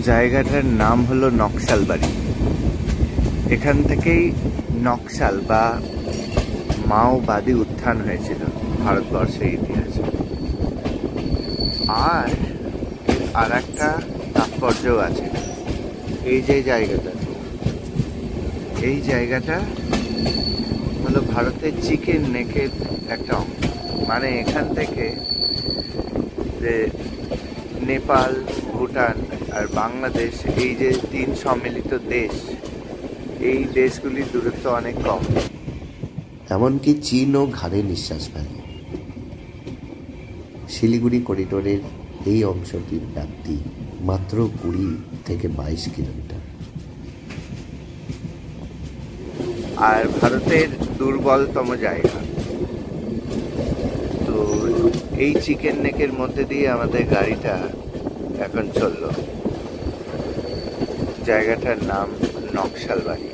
জায়গাটার নাম হলো নকশালবাড়ি। এখান থেকেই নকশাল বা মাওবাদী উত্থান হয়েছিল ভারতবর্ষের ইতিহাসে। আর একটা তাৎপর্যও আছে। এই জায়গাটা হলো ভারতের চিকেন নেকের একটা অংশ। মানে এখান থেকে যে নেপাল, ভুটান আর বাংলাদেশ, এই যে 3 সম্মিলিত দেশ, এই দেশগুলির দূরত্ব অনেক কম। এমনকি চীনও ঘাড়ে নিঃশ্বাস ফেলে। শিলিগুড়ি করিডোরের এই অংশটির ব্যাপ্তি মাত্র 20 থেকে 22 কিলোমিটার। আর ভারতের দুর্বলতম জায়গা। তো এই চিকেন নেকের মধ্যে দিয়ে আমাদের গাড়িটা এখন চললো। জায়গাটার নাম নকশালবাড়ি।